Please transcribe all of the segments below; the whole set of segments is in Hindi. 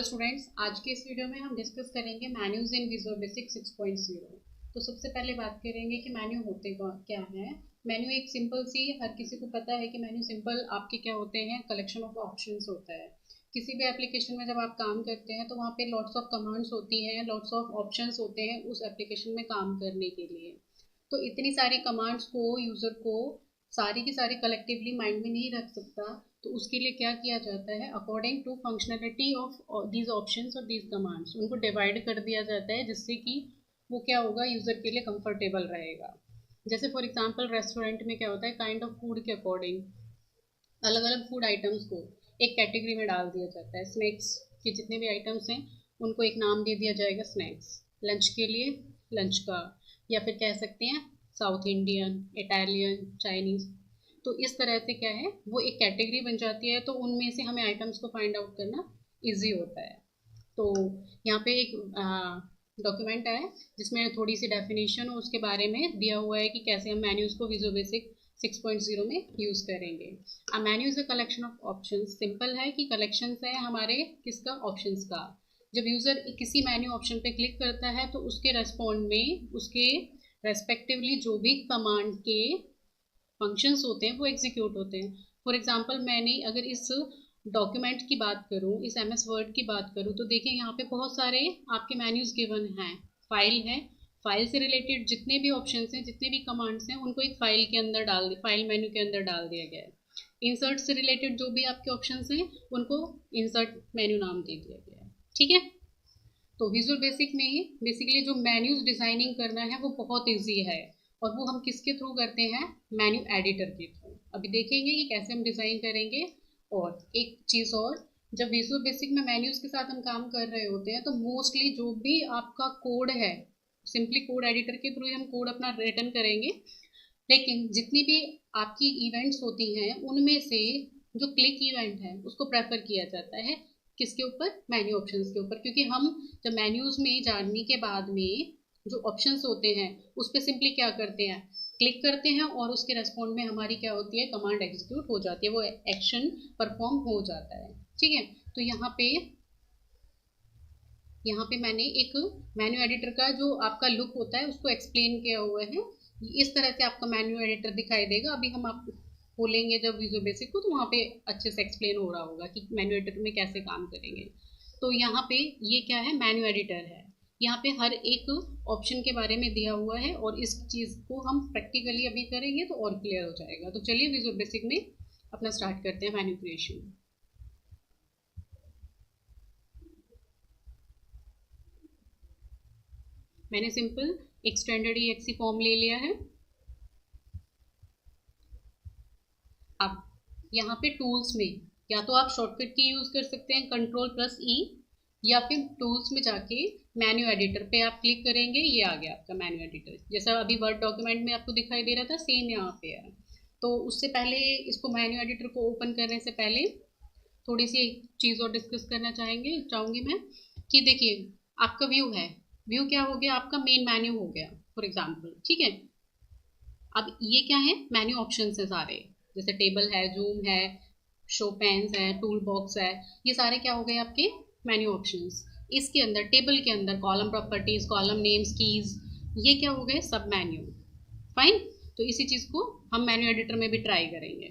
स्टूडेंट्स, आज के इस वीडियो में हम डिस्कस करेंगे मेन्यूज इन विजुअल बेसिक 6.0। तो सबसे पहले बात करेंगे कि मेन्यू होते क्या है। मेन्यू एक सिंपल सी, हर किसी को पता है कि मेन्यू सिंपल आपके क्या होते हैं, कलेक्शन ऑफ ऑप्शंस होता है। किसी भी एप्लीकेशन में जब आप काम करते हैं तो वहाँ पे लॉट्स ऑफ कमांड्स होती हैं, लॉट्स ऑफ ऑप्शंस होते हैं उस एप्लीकेशन में काम करने के लिए। तो इतनी सारी कमांड्स को यूज़र को सारी की सारी कलेक्टिवली माइंड में नहीं रख सकता, तो उसके लिए क्या किया जाता है, according to functionality of these options और दीज कमांड्स उनको डिवाइड कर दिया जाता है, जिससे कि वो क्या होगा, यूज़र के लिए कंफर्टेबल रहेगा। जैसे फॉर एग्जांपल रेस्टोरेंट में क्या होता है, काइंड ऑफ फूड के अकॉर्डिंग अलग अलग फूड आइटम्स को एक कैटेगरी में डाल दिया जाता है। स्नैक्स के जितने भी आइटम्स हैं उनको एक नाम दे दिया जाएगा स्नैक्स। लंच के लिए लंच का, या फिर कह सकते हैं साउथ इंडियन, इटालियन, चाइनीज़। तो इस तरह से क्या है, वो एक कैटेगरी बन जाती है, तो उनमें से हमें आइटम्स को फाइंड आउट करना इजी होता है। तो यहाँ पे एक डॉक्यूमेंट है जिसमें थोड़ी सी डेफिनेशन और उसके बारे में दिया हुआ है कि कैसे हम मेन्यूज को विजुअल बेसिक 6.0 में यूज़ करेंगे। अ menu is a collection of options. Simple है कि कलेक्शंस है हमारे किसका, ऑप्शंस का। जब यूज़र किसी मेन्यू ऑप्शन पे क्लिक करता है तो उसके रेस्पॉन्ड में उसके रेस्पेक्टिवली जो भी कमांड के फंक्शंस होते हैं वो एग्जीक्यूट होते हैं। फॉर एग्जांपल मैंने अगर इस डॉक्यूमेंट की बात करूं, इस MS वर्ड की बात करूं, तो देखिए यहाँ पे बहुत सारे आपके मेन्यूज गिवन हैं। फाइल है, फाइल से रिलेटेड जितने भी ऑप्शंस हैं, जितने भी कमांड्स हैं, उनको एक फाइल के अंदर फाइल मेन्यू के अंदर डाल दिया गया है। इंसर्ट से रिलेटेड जो भी आपके ऑप्शंस हैं उनको इंसर्ट मेन्यू नाम दे दिया गया है। ठीक है, तो विजुअल बेसिक में ही बेसिकली जो मेन्यूज डिजाइनिंग करना है वो बहुत इजी है, और वो हम किसके थ्रू करते हैं, मेन्यू एडिटर के थ्रू। अभी देखेंगे कि कैसे हम डिज़ाइन करेंगे। और एक चीज़ और, जब विजुअल बेसिक में मेन्यूज के साथ हम काम कर रहे होते हैं तो मोस्टली जो भी आपका कोड है, सिंपली कोड एडिटर के थ्रू ही हम कोड अपना रिटर्न करेंगे। लेकिन जितनी भी आपकी इवेंट्स होती हैं उनमें से जो क्लिक इवेंट है उसको प्रेफर किया जाता है किसके ऊपर, मेन्यू ऑप्शंस के ऊपर। क्योंकि हम जब मेन्यूज में जाने के बाद में जो ऑप्शंस होते हैं उस पर सिंपली क्या करते हैं, क्लिक करते हैं, और उसके रेस्पॉन्ड में हमारी क्या होती है, कमांड एग्जीक्यूट हो जाती है, वो एक्शन परफॉर्म हो जाता है। ठीक है, तो यहाँ पे मैंने एक मेन्यू एडिटर का जो आपका लुक होता है उसको एक्सप्लेन किया हुआ है। इस तरह से आपका मेन्यू एडिटर दिखाई देगा। अभी हम आप खोलेंगे जब विजुअल बेसिक को, तो वहाँ पे अच्छे से एक्सप्लेन हो रहा होगा कि मेन्यू एडिटर में कैसे काम करेंगे। तो यहाँ पे ये क्या है, मेन्यू एडिटर है। यहाँ पे हर एक ऑप्शन के बारे में दिया हुआ है, और इस चीज़ को हम प्रैक्टिकली अभी करेंगे तो और क्लियर हो जाएगा। तो चलिए विजुअल बेसिक में अपना स्टार्ट करते हैं मेन्यू क्रिएशन। मैंने सिंपल एक स्टैंडर्ड EXE फॉर्म ले लिया है। अब यहाँ पे टूल्स में या तो आप शॉर्टकट की यूज़ कर सकते हैं Ctrl+E, या फिर टूल्स में जाके मेन्यू एडिटर पे आप क्लिक करेंगे, ये आ गया आपका मेन्यू एडिटर। जैसा अभी वर्ड डॉक्यूमेंट में आपको दिखाई दे रहा था, सेम यहाँ पे है। तो उससे पहले इसको मेन्यू एडिटर को ओपन करने से पहले थोड़ी सी चीज़ और डिस्कस करना चाहूँगी मैं, कि देखिए आपका व्यू है, व्यू क्या हो गया, आपका मेन मेन्यू हो गया फॉर एग्जाम्पल। ठीक है, अब ये क्या है, मेन्यू ऑप्शन है सारे, जैसे टेबल है, जूम है, शो पेन्स है, टूल बॉक्स है, ये सारे क्या हो गए आपके मेन्यू ऑप्शंस। इसके अंदर टेबल के अंदर column properties, column names, keys, ये क्या हो गए, सब मेन्यू। फाइन, तो इसी चीज़ को हम मेन्यू एडिटर में भी ट्राई करेंगे।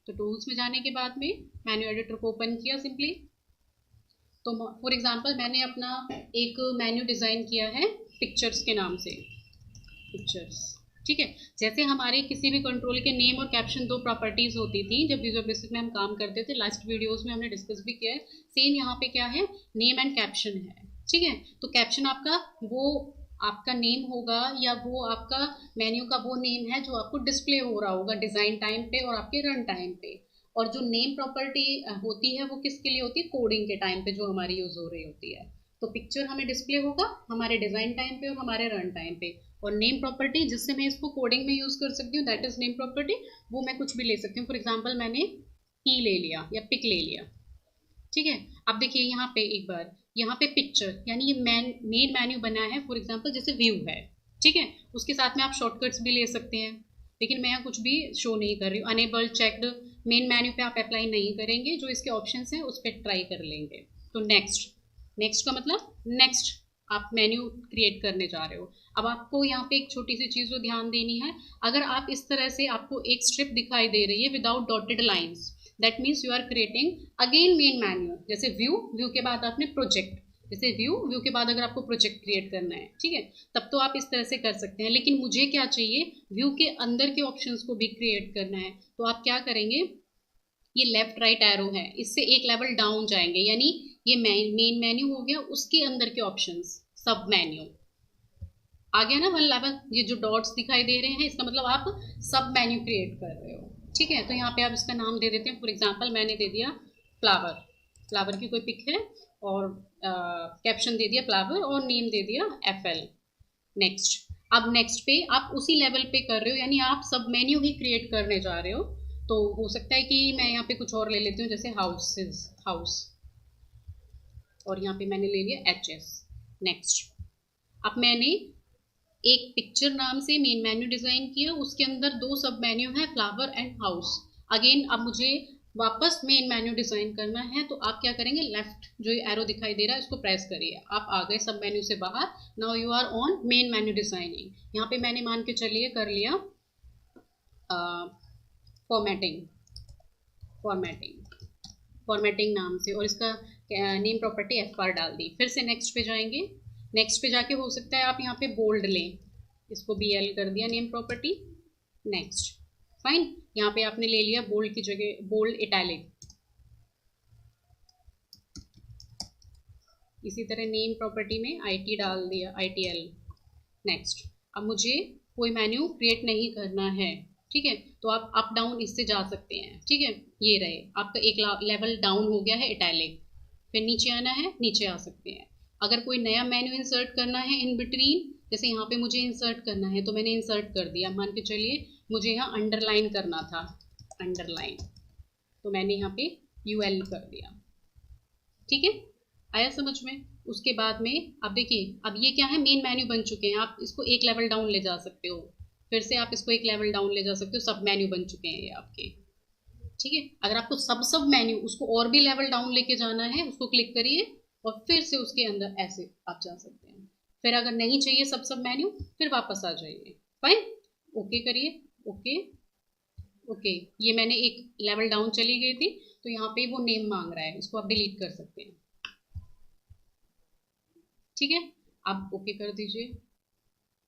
तो टूल्स में जाने के बाद में मेन्यू एडिटर को ओपन किया सिंपली। तो फॉर एग्जांपल मैंने अपना एक मेन्यू डिज़ाइन किया है पिक्चर्स के नाम से, पिक्चर्स। ठीक है, जैसे हमारे किसी भी कंट्रोल के नेम और कैप्शन दो प्रॉपर्टीज होती थी जब विजुअल बेसिक में हम काम करते थे, लास्ट वीडियोस में हमने डिस्कस भी किया है। सेम यहाँ पे क्या है, नेम एंड कैप्शन है। ठीक है, तो कैप्शन आपका वो आपका नेम होगा, या वो आपका मेन्यू का वो नेम है जो आपको डिस्प्ले हो रहा होगा डिज़ाइन टाइम पे और आपके रन टाइम पे। और जो नेम प्रॉपर्टी होती है वो किसके लिए होती है, कोडिंग के टाइम पे जो हमारी यूज़ हो रही होती है। तो पिक्चर हमें डिस्प्ले होगा हमारे डिज़ाइन टाइम पे और हमारे रन टाइम पे। और नेम प्रॉपर्टी जिससे मैं इसको कोडिंग में यूज़ कर सकती हूँ, दैट इज़ नेम प्रॉपर्टी। वो मैं कुछ भी ले सकती हूँ। फॉर एग्जांपल मैंने पी ले लिया या पिक ले लिया। ठीक है, अब देखिए यहाँ पे एक बार, यहाँ पे पिक्चर यानी ये मेन मेन्यू बना है। फॉर एग्जांपल जैसे व्यू है, ठीक है, उसके साथ में आप शॉर्टकट्स भी ले सकते हैं, लेकिन मैं यहाँ कुछ भी शो नहीं कर रही हूँ। अनेबल चेक्ड मेन मेन्यू पे आप अप्लाई नहीं करेंगे, जो इसके ऑप्शंस हैं उस पर ट्राई कर लेंगे। तो नेक्स्ट, नेक्स्ट का मतलब नेक्स्ट आप मेन्यू क्रिएट करने जा रहे हो। अब आपको यहाँ पे एक छोटी सी चीज़ जो ध्यान देनी है, अगर आप इस तरह से आपको एक स्ट्रिप दिखाई दे रही है without dotted lines, that means you are creating again main menu. जैसे व्यू, व्यू के बाद आपने प्रोजेक्ट, जैसे व्यू, व्यू के बाद अगर आपको प्रोजेक्ट क्रिएट करना है, ठीक है, तब तो आप इस तरह से कर सकते हैं। लेकिन मुझे क्या चाहिए, व्यू के अंदर के ऑप्शंस को भी क्रिएट करना है, तो आप क्या करेंगे, ये लेफ्ट राइट एरो है, इससे एक लेवल डाउन जाएंगे, यानी ये मेन मेन्यू हो गया, उसके अंदर के ऑप्शंस सब मेन्यू आ गया ना वन लेवल। ये जो डॉट्स दिखाई दे रहे हैं, इसका मतलब आप सब मेन्यू क्रिएट कर रहे हो, ठीक है। तो यहाँ पे आप इसका नाम दे देते हैं, फॉर एग्जांपल मैंने दे दिया फ्लावर, फ्लावर की कोई पिक है, और कैप्शन दे दिया फ्लावर, और नेम दे दिया FL। नेक्स्ट, अब नेक्स्ट पे आप उसी लेवल पे कर रहे हो, यानी आप सब मेन्यू ही क्रिएट करने जा रहे हो। तो हो सकता है कि मैं यहाँ पे कुछ और ले लेती हूँ, जैसे हाउसेस, हाउस, और यहाँ पे मैंने ले लिया HS। नेक्स्ट, अब मैंने एक पिक्चर नाम से मेन मेन्यू डिजाइन किया, उसके अंदर दो सब मेन्यू है, फ्लावर एंड हाउस। अगेन अब मुझे वापस मेन मेन्यू डिजाइन करना है, तो आप क्या करेंगे, लेफ्ट जो ये एरो दिखाई दे रहा है इसको प्रेस करिए, आप आ गए सब मेन्यू से बाहर। Now you are on main menu designing. यहाँ पे मैंने मान के चलिए कर लिया फॉर्मेटिंग, फॉर्मेटिंग, फॉर्मेटिंग नाम से, और इसका नेम प्रॉपर्टी FR डाल दी। फिर से नेक्स्ट पे जाएंगे, नेक्स्ट पे जाके हो सकता है आप यहाँ पे बोल्ड लें, इसको BL कर दिया नेम प्रॉपर्टी। नेक्स्ट, फाइन, यहाँ पे आपने ले लिया बोल्ड की जगह बोल्ड इटैलिक। इसी तरह नेम प्रॉपर्टी में IT डाल दिया, ITL। नेक्स्ट, अब मुझे कोई मेन्यू क्रिएट नहीं करना है, ठीक है, तो आप अप डाउन इससे जा सकते हैं, ठीक है। ये रहे आपका एक लेवल डाउन हो गया है इटैलिक। फिर नीचे आना है, नीचे आ सकते हैं। अगर कोई नया मेन्यू इंसर्ट करना है इन बिटवीन, जैसे यहाँ पे मुझे इंसर्ट करना है, तो मैंने इंसर्ट कर दिया, मान के चलिए मुझे यहाँ अंडरलाइन करना था, अंडरलाइन, तो मैंने यहाँ पे UL कर दिया, ठीक है, आया समझ में। उसके बाद में अब देखिए, अब ये क्या है, मेन मेन्यू बन चुके हैं, आप इसको एक लेवल डाउन ले जा सकते हो, फिर से आप इसको एक लेवल डाउन ले जा सकते हो, सब मेन्यू बन चुके हैं ये आपके, ठीक है। अगर आपको सब मेन्यू उसको और भी लेवल डाउन लेके जाना है, उसको क्लिक करिए और फिर से उसके अंदर ऐसे आप जा सकते हैं। फिर अगर नहीं चाहिए सब मेन्यू, फिर वापस आ जाइए, फाइन, ओके करिए, ओके, ओके। ये मैंने एक लेवल डाउन चली गई थी, तो यहाँ पे वो नेम मांग रहा है, इसको आप डिलीट कर सकते हैं, ठीक है। आप ओके कर दीजिए,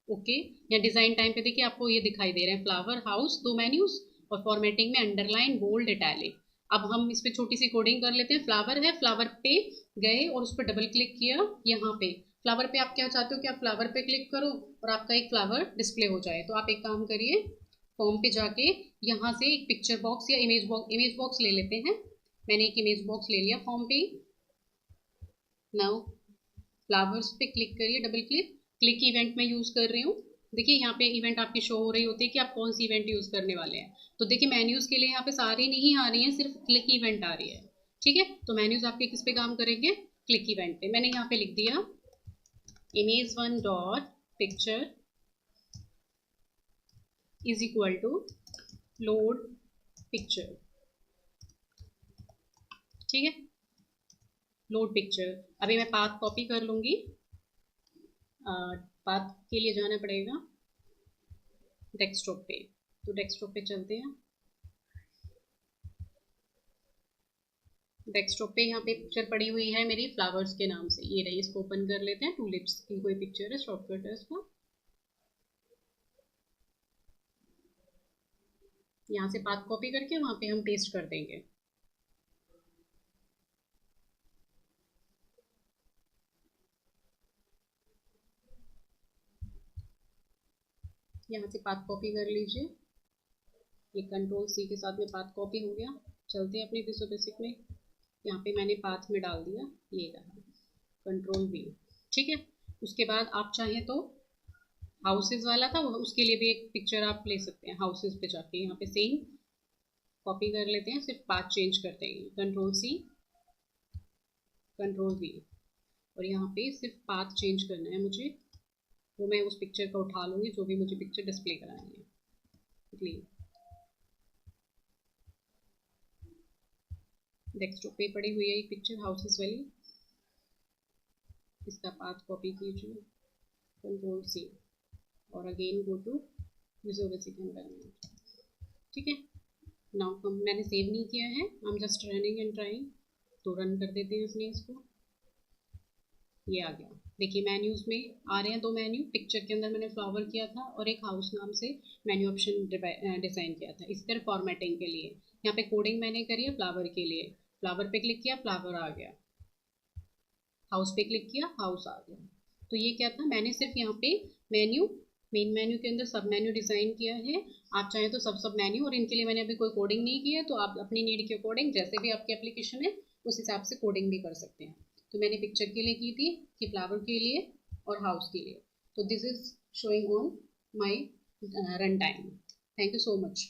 ओके। या डिजाइन टाइम पे देखिए आपको ये दिखाई दे रहे हैं फ्लावर, हाउस, दो मेन्यूज, और फॉर्मेटिंग में अंडरलाइन, बोल्ड, इटैलिक। अब हम इस पे छोटी सी कोडिंग कर लेते हैं। फ्लावर है, फ्लावर पे गए और उस पर डबल क्लिक किया, यहाँ पे फ्लावर पे आप क्या चाहते हो कि आप फ्लावर पे क्लिक करो और आपका एक फ्लावर डिस्प्ले हो जाए, तो आप एक काम करिए, फॉर्म पे जाके यहाँ से एक पिक्चर बॉक्स या इमेज बॉक्स ले लेते हैं। मैंने एक इमेज बॉक्स ले लिया फॉर्म पे। नाउ फ्लावर्स पे क्लिक करिए, डबल क्लिक, क्लिक इवेंट में यूज कर रही हूँ। देखिए यहाँ पे इवेंट आपकी शो हो रही होती है कि आप कौन सी इवेंट यूज करने वाले हैं। तो देखिए मेन्यूज के लिए यहाँ पे सारी नहीं आ रही है, सिर्फ क्लिक इवेंट आ रही है, ठीक है। तो मेन्यूज आपके किस पे काम करेंगे, क्लिक इवेंट पे। मैंने यहाँ पे लिख दिया image1 dot picture is equal to load picture, ठीक है, लोड पिक्चर। अभी मैं पाथ कॉपी कर लूंगी, पाथ के लिए जाना पड़ेगा डेस्कटॉप पे, तो डेस्कटॉप पे चलते हैं। डेस्कटॉप पे यहाँ पे पिक्चर पड़ी हुई है मेरी फ्लावर्स के नाम से, ये रही, इसको ओपन कर लेते हैं। टूलिप्स की कोई पिक्चर है, शॉर्टकट है इसका, यहाँ से पाथ कॉपी करके वहाँ पे हम पेस्ट कर देंगे। यहाँ से पाथ कॉपी कर लीजिए, ये कंट्रोल C के साथ में पाथ कॉपी हो गया। चलते हैं अपनी विजुअल बेसिक में, यहाँ पे मैंने पाथ में डाल दिया, ये रहा, कंट्रोल V, ठीक है। उसके बाद आप चाहें तो हाउसेज वाला था, उसके लिए भी एक पिक्चर आप ले सकते हैं, हाउसेज पे जाके यहाँ पे सेम कॉपी कर लेते हैं, सिर्फ पाथ चेंज करते हैं, कंट्रोल C, कंट्रोल V, और यहाँ पे सिर्फ पाथ चेंज करना है मुझे, वो मैं उस पिक्चर का उठा लूँगी जो भी मुझे पिक्चर डिस्प्ले करानी है, क्लियर। डेस्कटॉप पे पड़ी हुई है एक पिक्चर हाउसेस वाली, इसका पाथ कॉपी कीजिए, कंट्रोल C, और again go to visual basic environment. ठीक है, नाउ मैंने सेव नहीं किया है, I am just running and trying, तो रन कर देते हैं अपने इसको। ये आ गया, देखिए मेन्यूज में आ रहे हैं 2 मेन्यू। पिक्चर के अंदर मैंने फ्लावर किया था और एक हाउस नाम से मेन्यू ऑप्शन डिज़ाइन किया था इस तरह फॉर्मेटिंग के लिए। यहाँ पे कोडिंग मैंने करी है फ्लावर के लिए, फ्लावर पे क्लिक किया, फ्लावर आ गया, हाउस पे क्लिक किया, हाउस आ गया। तो ये क्या था, मैंने सिर्फ यहाँ पे मेन्यू, मेन मेन्यू के अंदर सब मेन्यू डिज़ाइन किया है। आप चाहें तो सब मेन्यू, और इनके लिए मैंने अभी कोई कोडिंग नहीं किया है, तो आप अपनी नीड के अकॉर्डिंग जैसे भी आपकी एप्लीकेशन है उस हिसाब से कोडिंग भी कर सकते हैं। तो मैंने पिक्चर के लिए की थी कि फ्लावर के लिए और हाउस के लिए। तो this is showing on my run time. Thank you so much.